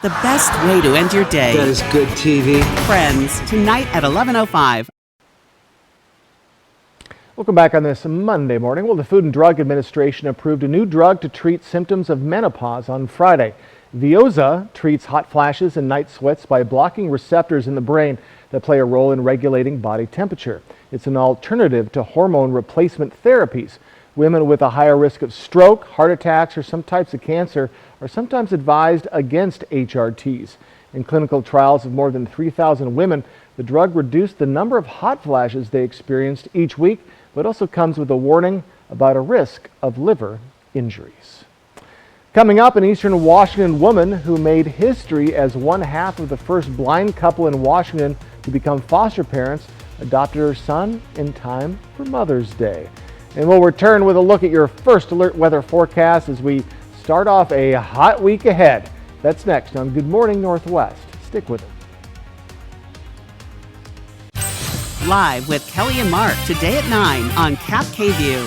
The best way to end your day. That is good TV. Friends, tonight at 11:05. Welcome back on this Monday morning. Well, the Food and Drug Administration approved a new drug to treat symptoms of menopause on Friday. Veozza treats hot flashes and night sweats by blocking receptors in the brain that play a role in regulating body temperature. It's an alternative to hormone replacement therapies. Women with a higher risk of stroke, heart attacks, or some types of cancer are sometimes advised against HRTs. In clinical trials of more than 3,000 women, the drug reduced the number of hot flashes they experienced each week, but also comes with a warning about a risk of liver injuries. Coming up, an Eastern Washington woman who made history as one half of the first blind couple in Washington to become foster parents adopted her son in time for Mother's Day. And we'll return with a look at your first alert weather forecast as we start off a hot week ahead. That's next on Good Morning Northwest. Stick with it. Live with Kelly and Mark today at 9 on Cap K-View.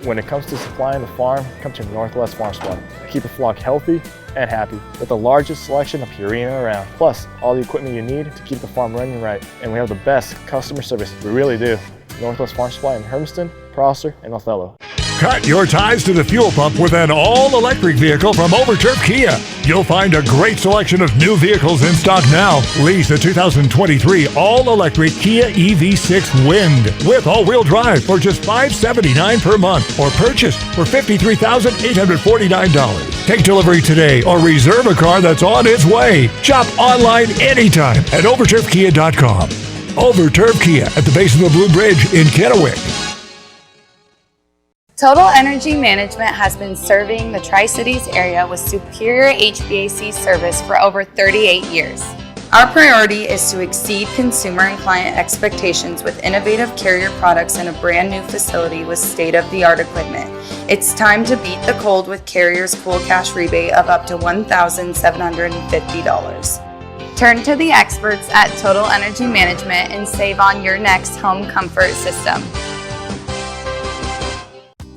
When it comes to supplying the farm, come to Northwest Farm Supply. Keep the flock healthy and happy with the largest selection of Purina around. Plus, all the equipment you need to keep the farm running right. And we have the best customer service. We really do. Northwest Farm Supply in Hermiston, Prosser, and Othello. Cut your ties to the fuel pump with an all-electric vehicle from Overturf Kia. You'll find a great selection of new vehicles in stock now. Lease the 2023 all-electric Kia EV6 Wind with all-wheel drive for just $579 per month or purchase for $53,849. Take delivery today or reserve a car that's on its way. Shop online anytime at overturfkia.com. Overturf Kia at the base of the Blue Bridge in Kennewick. Total Energy Management has been serving the Tri-Cities area with superior HVAC service for over 38 years. Our priority is to exceed consumer and client expectations with innovative Carrier products in a brand new facility with state-of-the-art equipment. It's time to beat the cold with Carrier's Cool Cash rebate of up to $1,750. Turn to the experts at Total Energy Management and save on your next home comfort system.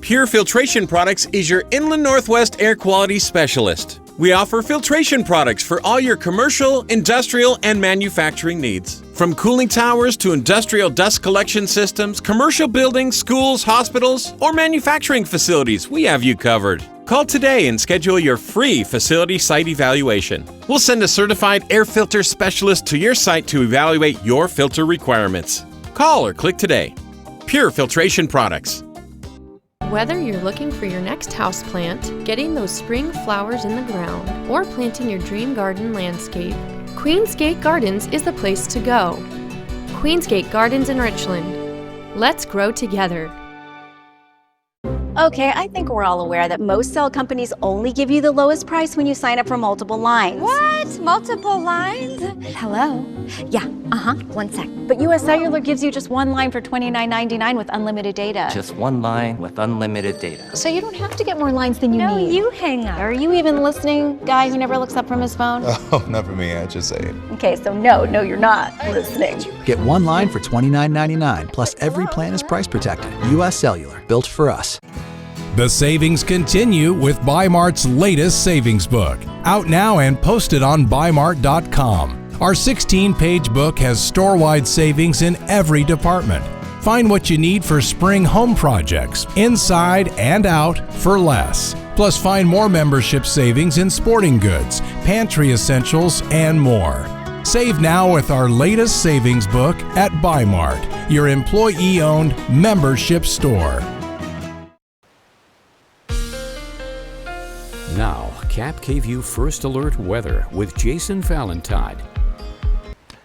Pure Filtration Products is your Inland Northwest air quality specialist. We offer filtration products for all your commercial, industrial, and manufacturing needs. From cooling towers to industrial dust collection systems, commercial buildings, schools, hospitals, or manufacturing facilities, we have you covered. Call today and schedule your free facility site evaluation. We'll send a certified air filter specialist to your site to evaluate your filter requirements. Call or click today. Pure Filtration Products. Whether you're looking for your next houseplant, getting those spring flowers in the ground, or planting your dream garden landscape, Queensgate Gardens is the place to go. Queensgate Gardens in Richland. Let's grow together. Okay, I think we're all aware that most cell companies only give you the lowest price when you sign up for multiple lines. What? Multiple lines? Hello. Yeah, 1 sec. But US Cellular gives you just one line for $29.99 with unlimited data. Just one line with unlimited data. So you don't have to get more lines than you need. No, you hang up. Are you even listening, guy who never looks up from his phone? Oh, not for me, I just say it. Okay, so no, you're not listening. Get one line for $29.99, plus every plan is price protected. US Cellular, built for us. The savings continue with Bi-Mart's latest savings book, out now and posted on Bi-Mart.com. Our 16-page book has store-wide savings in every department. Find what you need for spring home projects, inside and out, for less. Plus, find more membership savings in sporting goods, pantry essentials, and more. Save now with our latest savings book at Bi-Mart, your employee-owned membership store. Now, Cap KVU First Alert weather with Jason Valentine.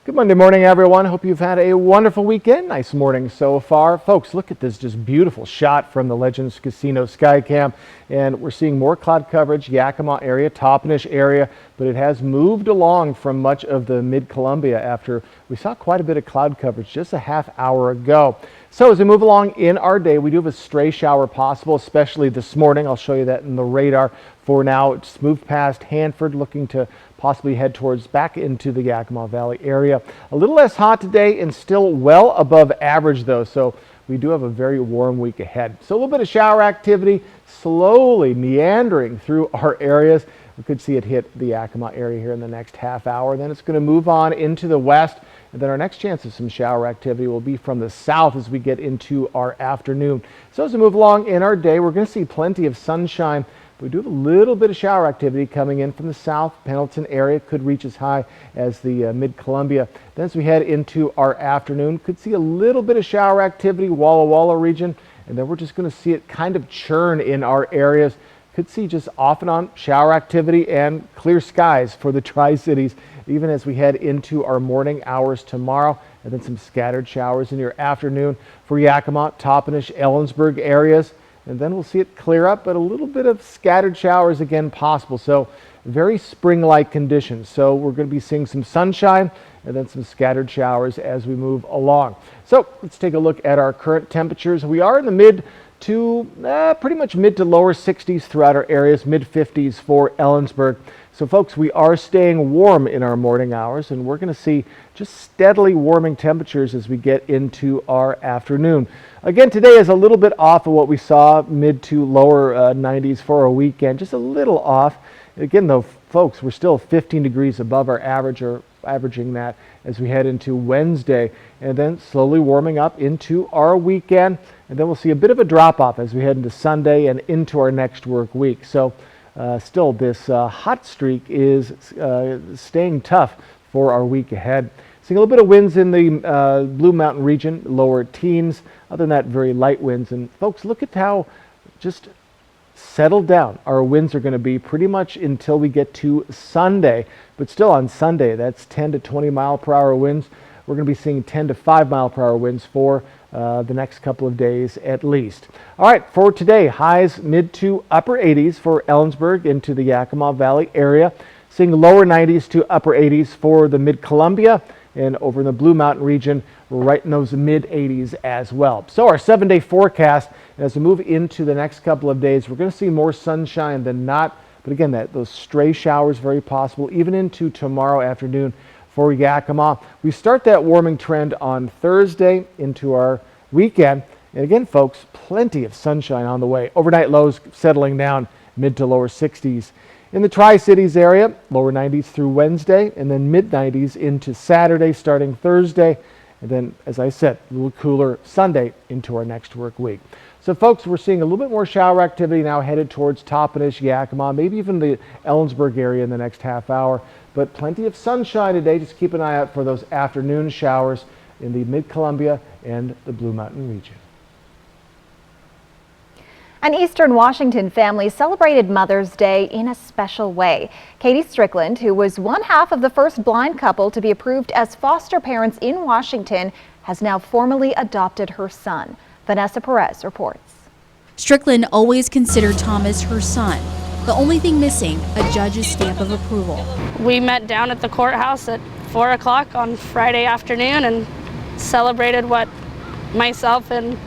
Good Monday morning, everyone. Hope you've had a wonderful weekend. Nice morning so far. Folks, look at this just beautiful shot from the Legends Casino Skycam. And we're seeing more cloud coverage, Yakima area, Toppenish area, but it has moved along from much of the mid-Columbia after we saw quite a bit of cloud coverage just a half hour ago. So as we move along in our day, we do have a stray shower possible, especially this morning. I'll show you that in the radar. For now, it's moved past Hanford, looking to possibly head towards back into the Yakima Valley area. A little less hot today and still well above average though, so we do have a very warm week ahead. So a little bit of shower activity slowly meandering through our areas. We could see it hit the Yakima area here in the next half hour. Then it's going to move on into the west. And then our next chance of some shower activity will be from the south as we get into our afternoon. So as we move along in our day, we're going to see plenty of sunshine. We do have a little bit of shower activity coming in from the south. Pendleton area could reach as high as the mid-Columbia. Then as we head into our afternoon, could see a little bit of shower activity, Walla Walla region. And then we're just going to see it kind of churn in our areas. Could see just off and on shower activity and clear skies for the Tri-Cities, even as we head into our morning hours tomorrow. And then some scattered showers in your afternoon for Yakima, Toppenish, Ellensburg areas. And then we'll see it clear up, but a little bit of scattered showers again possible. So very spring-like conditions. So we're going to be seeing some sunshine and then some scattered showers as we move along. So let's take a look at our current temperatures. We are in the mid to pretty much mid to lower 60s throughout our areas, mid 50s for Ellensburg. So folks, we are staying warm in our morning hours, and we're going to see just steadily warming temperatures as we get into our afternoon. Again, today is a little bit off of what we saw, mid to lower 90s for a weekend, just a little off. Again, though, folks, we're still 15 degrees above our average, or averaging that as we head into Wednesday, and then slowly warming up into our weekend. And then we'll see a bit of a drop off as we head into Sunday and into our next work week. So still this hot streak is staying tough for our week ahead. Seeing a little bit of winds in the Blue Mountain region, lower teens. Other than that, very light winds. And folks, look at how just settled down our winds are going to be pretty much until we get to Sunday. But still on Sunday, that's 10 to 20 mile per hour winds. We're going to be seeing 10 to 5 mile per hour winds for the next couple of days at least. All right, for today, highs mid to upper 80s for Ellensburg into the Yakima Valley area. Seeing lower 90s to upper 80s for the mid-Columbia, and over in the Blue Mountain region, we're right in those mid 80s as well. So our 7-day forecast, as we move into the next couple of days, we're going to see more sunshine than not. But again, those stray showers very possible, even into tomorrow afternoon for Yakima. We start that warming trend on Thursday into our weekend. And again, folks, plenty of sunshine on the way. Overnight lows settling down mid to lower 60s. In the Tri-Cities area, lower 90s through Wednesday, and then mid 90s into Saturday, starting Thursday. And then, as I said, a little cooler Sunday into our next work week. So folks, we're seeing a little bit more shower activity now headed towards Toppenish, Yakima, maybe even the Ellensburg area in the next half hour. But plenty of sunshine today. Just keep an eye out for those afternoon showers in the mid-Columbia and the Blue Mountain region. An Eastern Washington family celebrated Mother's Day in a special way. Katie Strickland, who was one half of the first blind couple to be approved as foster parents in Washington, has now formally adopted her son. Vanessa Perez reports. Strickland always considered Thomas her son. The only thing missing, a judge's stamp of approval. We met down at the courthouse at 4 o'clock on Friday afternoon and celebrated what myself and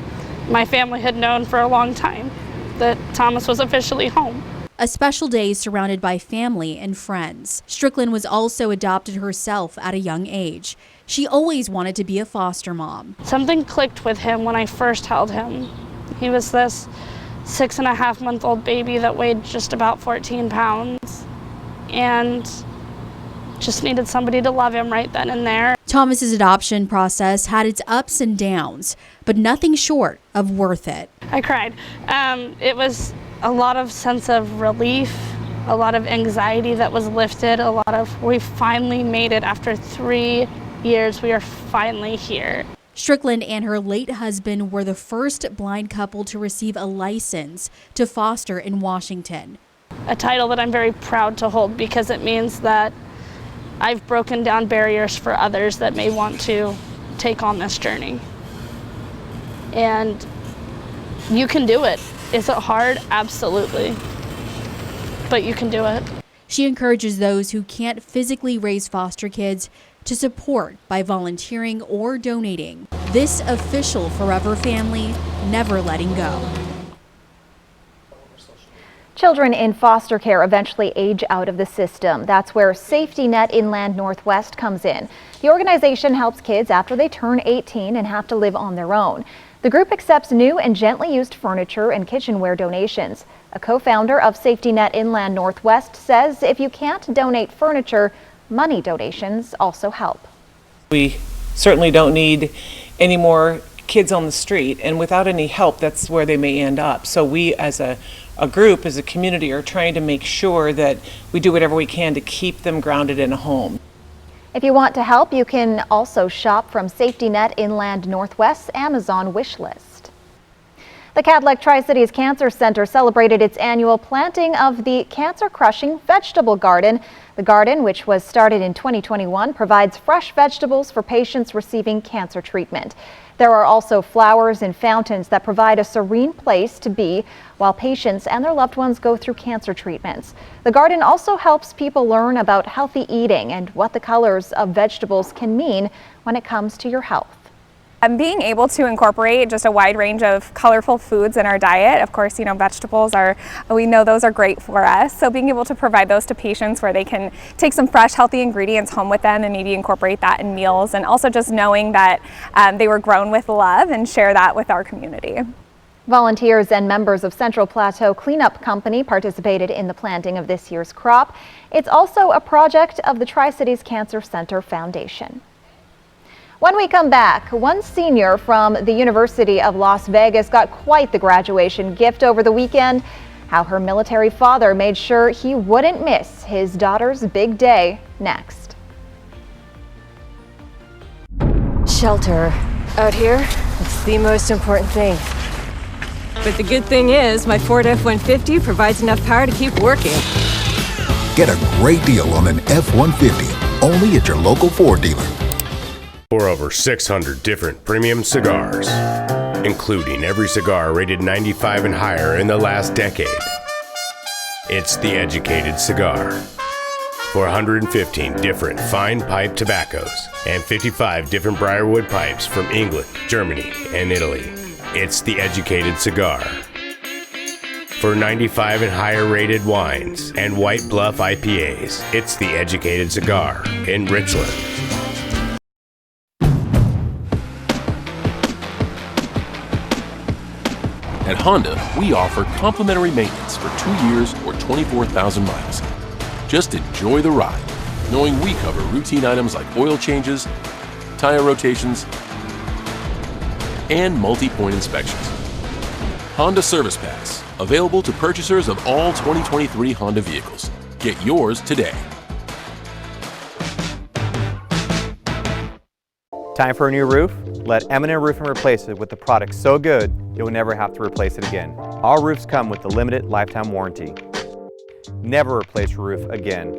my family had known for a long time, that Thomas was officially home. A special day surrounded by family and friends. Strickland was also adopted herself at a young age. She always wanted to be a foster mom. Something clicked with him when I first held him. He was this 6.5-month-old baby that weighed just about 14 pounds and just needed somebody to love him right then and there. Thomas's adoption process had its ups and downs, but nothing short of worth it. I cried. It was a lot of sense of relief, a lot of anxiety that was lifted, we finally made it after 3 years. We are finally here. Strickland and her late husband were the first blind couple to receive a license to foster in Washington. A title that I'm very proud to hold because it means that I've broken down barriers for others that may want to take on this journey. And you can do it. Is it hard? Absolutely. But you can do it. She encourages those who can't physically raise foster kids to support by volunteering or donating. This official forever family never letting go. Children in foster care eventually age out of the system. That's where Safety Net Inland Northwest comes in. The organization helps kids after they turn 18 and have to live on their own. The group accepts new and gently used furniture and kitchenware donations. A co-founder of Safety Net Inland Northwest says if you can't donate furniture, money donations also help. We certainly don't need any more kids on the street, and without any help, that's where they may end up. So we as a group, as a community, are trying to make sure that we do whatever we can to keep them grounded in a home. If you want to help, you can also shop from Safety Net Inland Northwest's Amazon wish list. The Cadillac Tri-Cities Cancer Center celebrated its annual planting of the Cancer Crushing Vegetable Garden. The garden, which was started in 2021, provides fresh vegetables for patients receiving cancer treatment. There are also flowers and fountains that provide a serene place to be while patients and their loved ones go through cancer treatments. The garden also helps people learn about healthy eating and what the colors of vegetables can mean when it comes to your health. Being able to incorporate just a wide range of colorful foods in our diet, of course, vegetables we know those are great for us. So being able to provide those to patients where they can take some fresh, healthy ingredients home with them and maybe incorporate that in meals, and also just knowing that they were grown with love and share that with our community. Volunteers and members of Central Plateau Cleanup Company participated in the planting of this year's crop. It's also a project of the Tri-Cities Cancer Center Foundation. When we come back, one senior from the University of Las Vegas got quite the graduation gift over the weekend. How her military father made sure he wouldn't miss his daughter's big day, next. Shelter. Out here, it's the most important thing. But the good thing is, my Ford F-150 provides enough power to keep working. Get a great deal on an F-150, only at your local Ford dealer. For over 600 different premium cigars, including every cigar rated 95 and higher in the last decade. It's The Educated Cigar. For 115 different fine pipe tobaccos and 55 different Briarwood pipes from England, Germany, and Italy. It's The Educated Cigar. For 95 and higher rated wines and White Bluff IPAs, it's The Educated Cigar in Richland. At Honda, we offer complimentary maintenance for 2 years or 24,000 miles. Just enjoy the ride, knowing we cover routine items like oil changes, tire rotations, and multi-point inspections. Honda Service Pass, available to purchasers of all 2023 Honda vehicles. Get yours today. Time for a new roof? Let Eminent Roofing replace it with a product so good you'll never have to replace it again. All roofs come with a limited lifetime warranty. Never replace your roof again.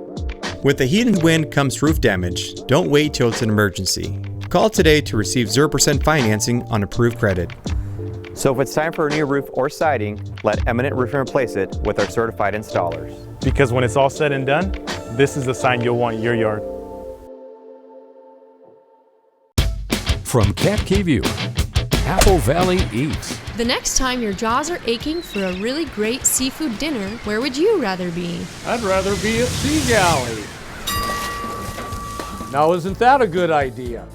With the heat and wind comes roof damage. Don't wait till it's an emergency. Call today to receive 0% financing on approved credit. So if it's time for a new roof or siding, let Eminent Roofing replace it with our certified installers. Because when it's all said and done, this is the sign you'll want your yard. From Camp Keyview, Apple Valley Eats. The next time your jaws are aching for a really great seafood dinner, where would you rather be? I'd rather be at Sea Galley. Now, isn't that a good idea?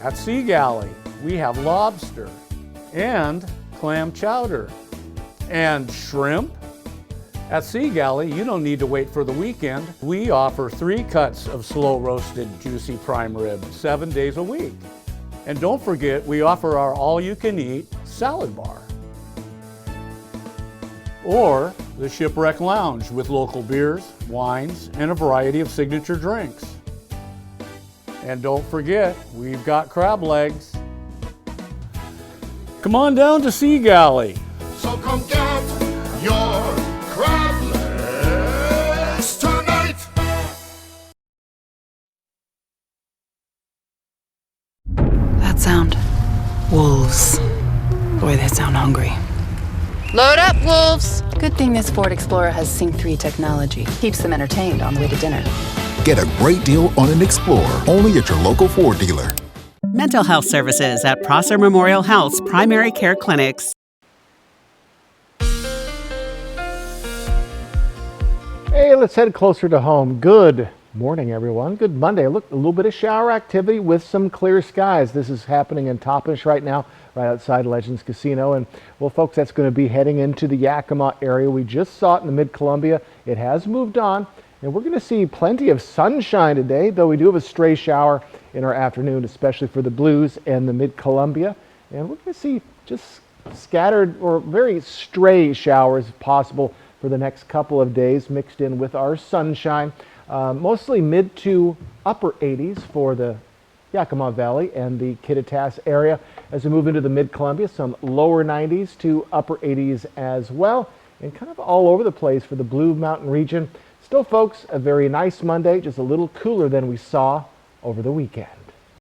At Sea Galley, we have lobster and clam chowder and shrimp. At Sea Galley, you don't need to wait for the weekend. We offer 3 cuts of slow roasted juicy prime rib 7 days a week. And don't forget, we offer our all-you-can-eat salad bar. Or the Shipwreck Lounge with local beers, wines, and a variety of signature drinks. And don't forget, we've got crab legs. Come on down to Sea Galley. So come get your crab legs tonight. That sound. Wolves. Boy, they sound hungry. Load up, wolves! Good thing this Ford Explorer has Sync 3 technology. Keeps them entertained on the way to dinner. Get a great deal on an Explorer, only at your local Ford dealer. Mental health services at Prosser Memorial Health's primary care clinics. Hey, let's head closer to home. Good morning, everyone. Good Monday. Look, a little bit of shower activity with some clear skies. This is happening in Toppenish right now, right outside Legends Casino. And, well, folks, that's going to be heading into the Yakima area. We just saw it in the Mid-Columbia. It has moved on. And we're going to see plenty of sunshine today, though we do have a stray shower in our afternoon, especially for the Blues and the Mid-Columbia. And we're going to see just scattered or very stray showers if possible for the next couple of days, mixed in with our sunshine. Mostly mid to upper 80s for the Yakima Valley and the Kittitas area. As we move into the Mid-Columbia, some lower 90s to upper 80s as well, and kind of all over the place for the Blue Mountain region. Still, folks, a very nice Monday, just a little cooler than we saw over the weekend.